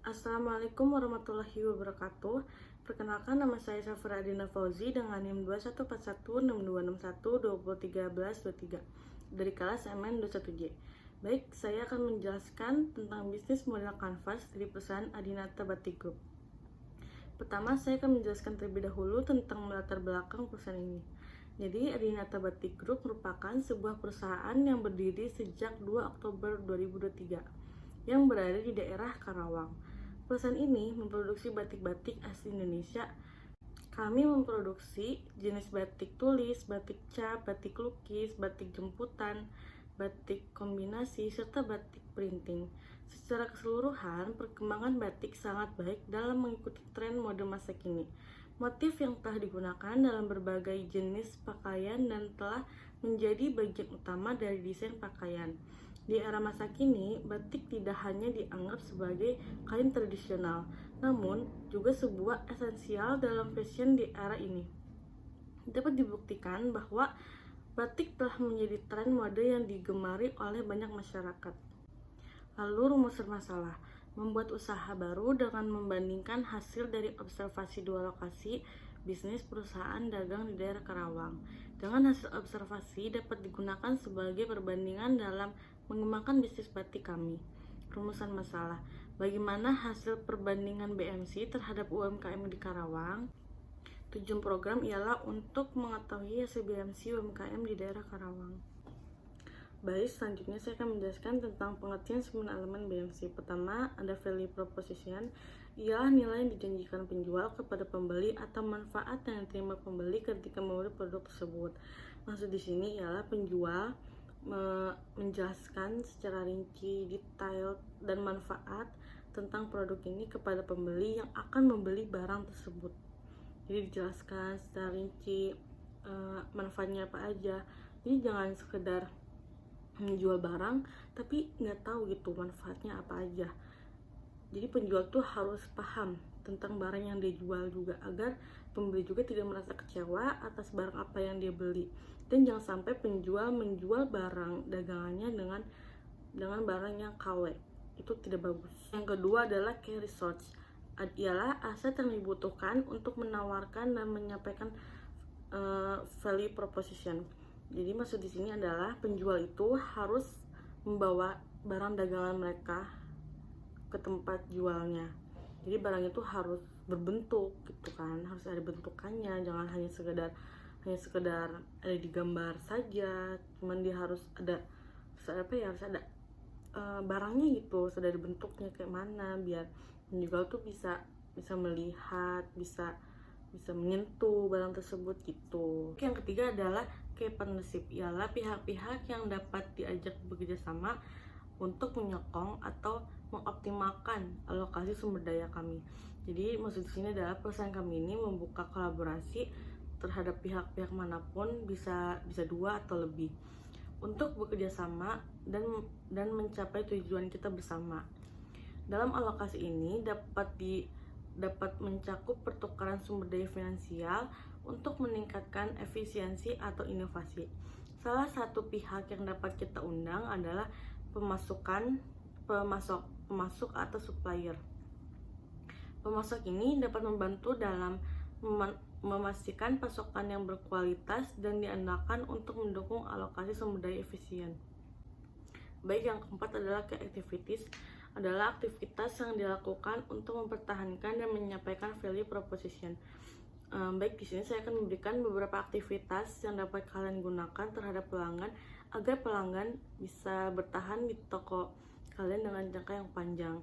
Assalamualaikum warahmatullahi wabarakatuh. Perkenalkan, nama saya Safira Adina Fauzi dengan NIM 21416261201323 dari kelas MN21J. Baik, saya akan menjelaskan tentang bisnis model kanvas dari perusahaan Adinata Batik Group. Pertama, saya akan menjelaskan terlebih dahulu tentang latar belakang perusahaan ini. Jadi, Adinata Batik Group merupakan sebuah perusahaan yang berdiri sejak 2 Oktober 2023 yang berada di daerah Karawang. Perusahaan ini memproduksi batik-batik asli Indonesia. Kami memproduksi jenis batik tulis, batik cap, batik lukis, batik jemputan, batik kombinasi, serta batik printing. Secara keseluruhan, perkembangan batik sangat baik dalam mengikuti tren mode masa kini. Motif yang telah digunakan dalam berbagai jenis pakaian dan telah menjadi bagian utama dari desain pakaian. Di era masa kini, batik tidak hanya dianggap sebagai kain tradisional, namun juga sebuah esensial dalam fashion di era ini. Dapat dibuktikan bahwa batik telah menjadi tren mode yang digemari oleh banyak masyarakat. Lalu rumus masalah, membuat usaha baru dengan membandingkan hasil dari observasi dua lokasi bisnis perusahaan dagang di daerah Karawang. Dengan hasil observasi dapat digunakan sebagai perbandingan dalam mengembangkan bisnis batik kami. Rumusan masalah, bagaimana hasil perbandingan BMC terhadap UMKM di Karawang? Tujuan program ialah untuk mengetahui hasil BMC UMKM di daerah Karawang. Baik, selanjutnya saya akan menjelaskan tentang pengertian 9 elemen BMC. Pertama, ada value proposition, ialah nilai yang dijanjikan penjual kepada pembeli atau manfaat yang diterima pembeli ketika membeli produk tersebut. Maksud di sini ialah penjual menjelaskan secara rinci, detail, dan manfaat tentang produk ini kepada pembeli yang akan membeli barang tersebut. Jadi dijelaskan secara rinci manfaatnya apa aja. Jadi jangan sekedar menjual barang tapi nggak tahu gitu manfaatnya apa aja. Jadi penjual tuh harus paham tentang barang yang dia jual juga, agar pembeli juga tidak merasa kecewa atas barang apa yang dia beli. Dan jangan sampai penjual menjual barang dagangannya dengan barang yang KW, itu tidak bagus. Yang kedua adalah key research, ialah aset yang dibutuhkan untuk menawarkan dan menyampaikan value proposition. Jadi maksud di sini adalah penjual itu harus membawa barang dagangan mereka ke tempat jualnya. Jadi barang itu harus berbentuk gitu kan, harus ada bentukannya, jangan hanya sekedar ada di gambar saja, cuman dia harus ada harus ada barangnya gitu, sudah ada bentuknya kayak mana, biar penjual tuh bisa melihat, bisa menyentuh barang tersebut gitu. Yang ketiga adalah key partnership, ialah pihak-pihak yang dapat diajak bekerja sama untuk menyokong atau mengoptimalkan alokasi sumber daya kami. Jadi maksud di sini adalah perusahaan kami ini membuka kolaborasi terhadap pihak-pihak manapun, bisa 2 atau lebih, untuk bekerja sama dan mencapai tujuan kita bersama. Dalam alokasi ini dapat mencakup pertukaran sumber daya finansial untuk meningkatkan efisiensi atau inovasi. Salah satu pihak yang dapat kita undang adalah pemasok atau supplier. Pemasok ini dapat membantu dalam memastikan pasokan yang berkualitas dan diandalkan untuk mendukung alokasi sumber daya efisien. Baik, yang keempat adalah key activities, adalah aktivitas yang dilakukan untuk mempertahankan dan menyampaikan value proposition. Baik, di sini saya akan memberikan beberapa aktivitas yang dapat kalian gunakan terhadap pelanggan agar pelanggan bisa bertahan di toko kalian dengan jangka yang panjang.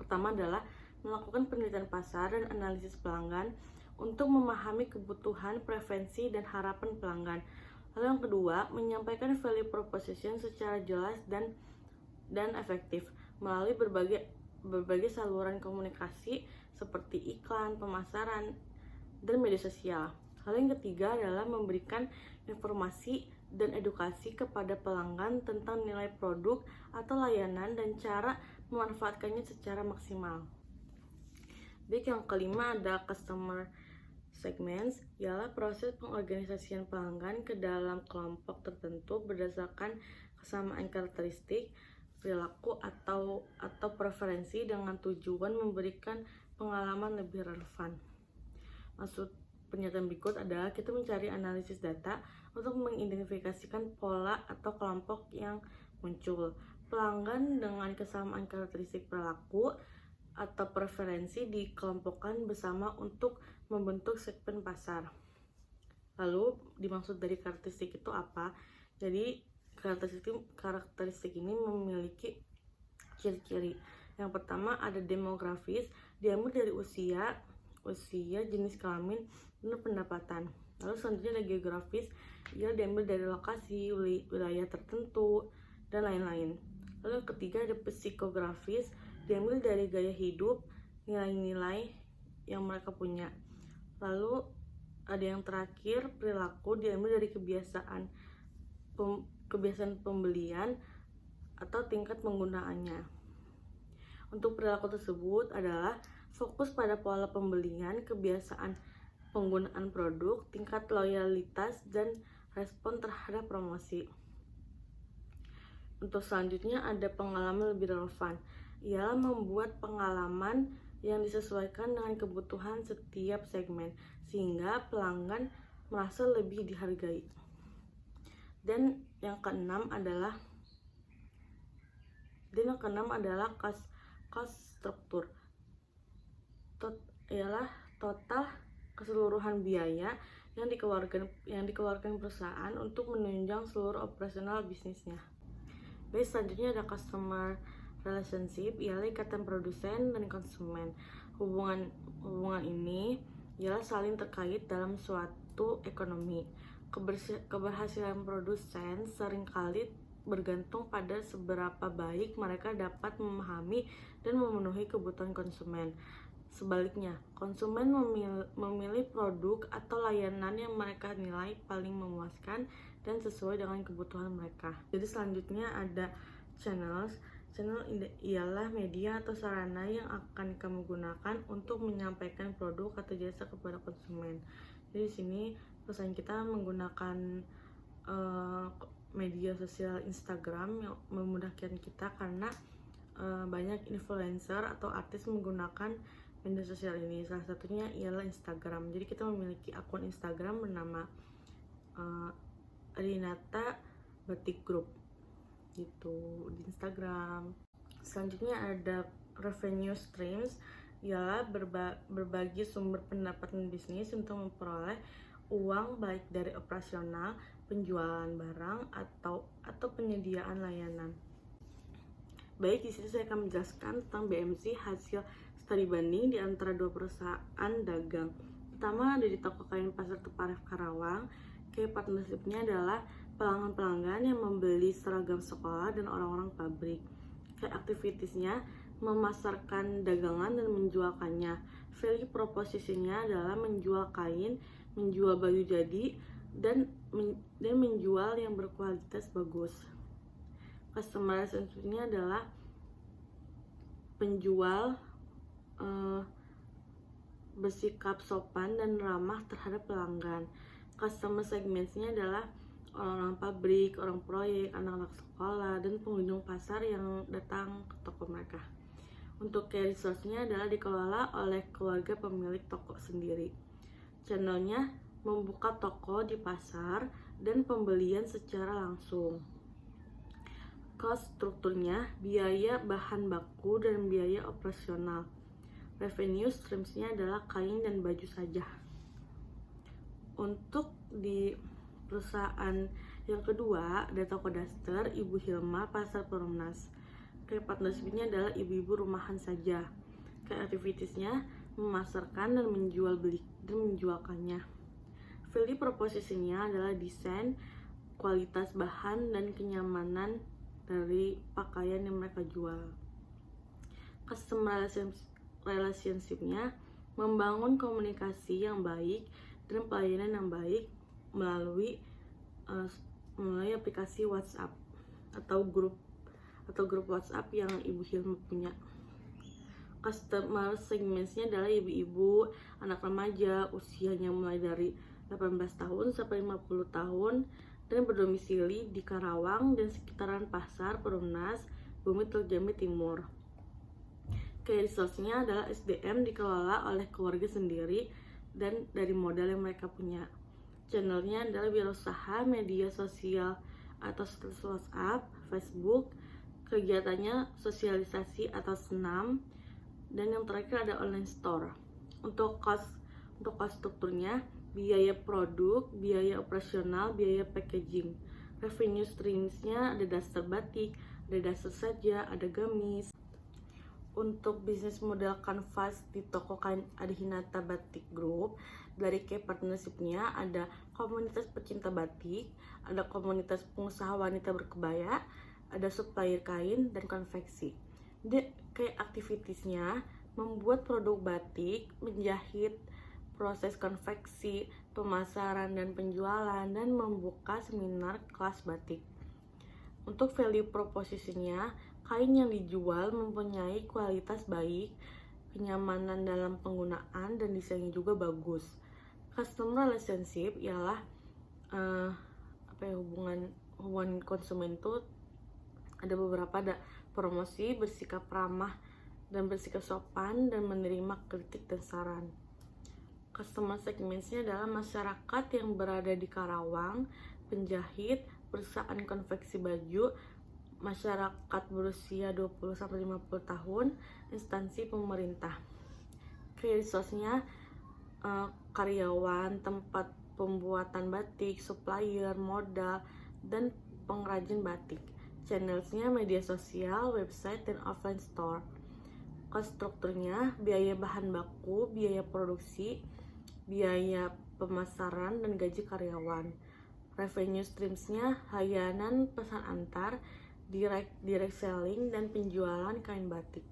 Pertama adalah melakukan penelitian pasar dan analisis pelanggan untuk memahami kebutuhan, preferensi, dan harapan pelanggan. Lalu yang kedua, menyampaikan value proposition secara jelas dan efektif melalui berbagai saluran komunikasi seperti iklan, pemasaran, dan media sosial. Lalu yang ketiga adalah memberikan informasi dan edukasi kepada pelanggan tentang nilai produk atau layanan dan cara memanfaatkannya secara maksimal. Baik, yang kelima ada customer segments, ialah proses pengorganisasian pelanggan ke dalam kelompok tertentu berdasarkan kesamaan karakteristik. perilaku atau preferensi dengan tujuan memberikan pengalaman lebih relevan. Maksud pernyataan berikut adalah kita mencari analisis data untuk mengidentifikasikan pola atau kelompok yang muncul. Pelanggan dengan kesamaan karakteristik perilaku atau preferensi dikelompokkan bersama untuk membentuk segmen pasar. Lalu dimaksud dari karakteristik itu apa? Jadi karakteristik ini memiliki ciri-ciri. Yang pertama ada demografis, diambil dari usia, jenis kelamin, dan pendapatan. Lalu selanjutnya ada geografis, ia diambil dari lokasi, wilayah tertentu, dan lain-lain. Lalu yang ketiga ada psikografis, diambil dari gaya hidup, nilai-nilai yang mereka punya. Lalu ada yang terakhir, perilaku, diambil dari kebiasaan pembelian atau tingkat penggunaannya. Untuk perilaku tersebut adalah fokus pada pola pembelian, kebiasaan penggunaan produk, tingkat loyalitas, dan respon terhadap promosi. Untuk selanjutnya ada pengalaman lebih relevan, ialah membuat pengalaman yang disesuaikan dengan kebutuhan setiap segmen sehingga pelanggan merasa lebih dihargai. Dan yang keenam adalah cost struktur, ialah total keseluruhan biaya yang dikeluarkan perusahaan untuk menunjang seluruh operasional bisnisnya. Baik, selanjutnya ada customer relationship, ialah ikatan produsen dan konsumen. Hubungan ini ialah saling terkait dalam suatu ekonomi. Keberhasilan produsen seringkali bergantung pada seberapa baik mereka dapat memahami dan memenuhi kebutuhan konsumen. Sebaliknya, konsumen memilih produk atau layanan yang mereka nilai paling memuaskan dan sesuai dengan kebutuhan mereka. Jadi selanjutnya ada channel ialah media atau sarana yang akan kamu gunakan untuk menyampaikan produk atau jasa kepada konsumen. Jadi di sini pesan kita menggunakan media sosial Instagram yang memudahkan kita karena banyak influencer atau artis menggunakan media sosial ini. Salah satunya ialah Instagram. Jadi kita memiliki akun Instagram bernama Adinata Batik Group gitu di Instagram. Selanjutnya ada revenue streams, ialah berbagi sumber pendapatan bisnis untuk memperoleh uang baik dari operasional, penjualan barang atau penyediaan layanan. Baik, di sini saya akan menjelaskan tentang BMC hasil studi banding di antara dua perusahaan dagang. Pertama ada di toko kain Pasar Tuparef Karawang. Partnership-nya adalah pelanggan-pelanggan yang membeli seragam sekolah dan orang-orang pabrik. Activities-nya memasarkan dagangan dan menjualkannya. Value proposition-nya adalah menjual kain, menjual baju jadi, dan menjual yang berkualitas bagus. Customer relationship-nya adalah penjual bersikap sopan dan ramah terhadap pelanggan. Customer segments-nya adalah orang-orang pabrik, orang proyek, anak-anak sekolah, dan pengunjung pasar yang datang ke toko mereka. Untuk care resource-nya adalah dikelola oleh keluarga pemilik toko sendiri. Channel-nya membuka toko di pasar dan pembelian secara langsung. Cost strukturnya, biaya bahan baku dan biaya operasional. Revenue streams-nya adalah kain dan baju saja. Untuk di perusahaan yang kedua ada toko daster Ibu Hilma Pasar Perumnas. Partnership-nya adalah ibu-ibu rumahan saja. Activities-nya memasarkan dan menjualkannya. Value proposition-nya adalah desain, kualitas bahan, dan kenyamanan dari pakaian yang mereka jual. Customer relationship-nya membangun komunikasi yang baik dan pelayanan yang baik melalui aplikasi WhatsApp atau grup WhatsApp yang Ibu Hilma punya. Customer segments-nya adalah ibu-ibu, anak remaja, usianya mulai dari 18 tahun sampai 50 tahun dan berdomisili di Karawang dan sekitaran Pasar Perumnas, Bumi Teluk Jambi Timur. Key resource-nya adalah SDM dikelola oleh keluarga sendiri dan dari modal yang mereka punya. Channelnya adalah wirausaha, media sosial atau status WhatsApp, Facebook, kegiatannya sosialisasi atau senam, dan yang terakhir ada online store. Untuk cost strukturnya, biaya produk, biaya operasional, biaya packaging. Revenue streams-nya ada dasar batik, ada dasar saja, ada gamis. Untuk bisnis model kanvas di toko kain Adihinata Batik Group, dari key partnership-nya ada komunitas pecinta batik, ada komunitas pengusaha wanita berkebaya, ada supplier kain dan konveksi. Key activities-nya membuat produk batik, menjahit, proses konveksi, pemasaran dan penjualan, dan membuka seminar kelas batik. Untuk value proposition-nya, kain yang dijual mempunyai kualitas baik, kenyamanan dalam penggunaan, dan desainnya juga bagus. Customer relationship ialah hubungan konsumen itu ada beberapa, ada promosi, bersikap ramah dan bersikap sopan, dan menerima kritik dan saran. Customer segments-nya adalah masyarakat yang berada di Karawang, penjahit, perusahaan konveksi baju, masyarakat berusia 20-50 tahun, instansi pemerintah. Key resource-nya karyawan, tempat pembuatan batik, supplier, modal, dan pengrajin batik. Channels-nya media sosial, website, dan offline store. Cost strukturnya biaya bahan baku, biaya produksi, biaya pemasaran, dan gaji karyawan. Revenue streams-nya layanan pesan antar, direct selling, dan penjualan kain batik.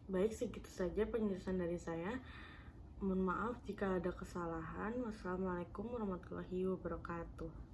Baik, segitu saja penjelasan dari saya. Mohon maaf jika ada kesalahan. Wassalamualaikum warahmatullahi wabarakatuh.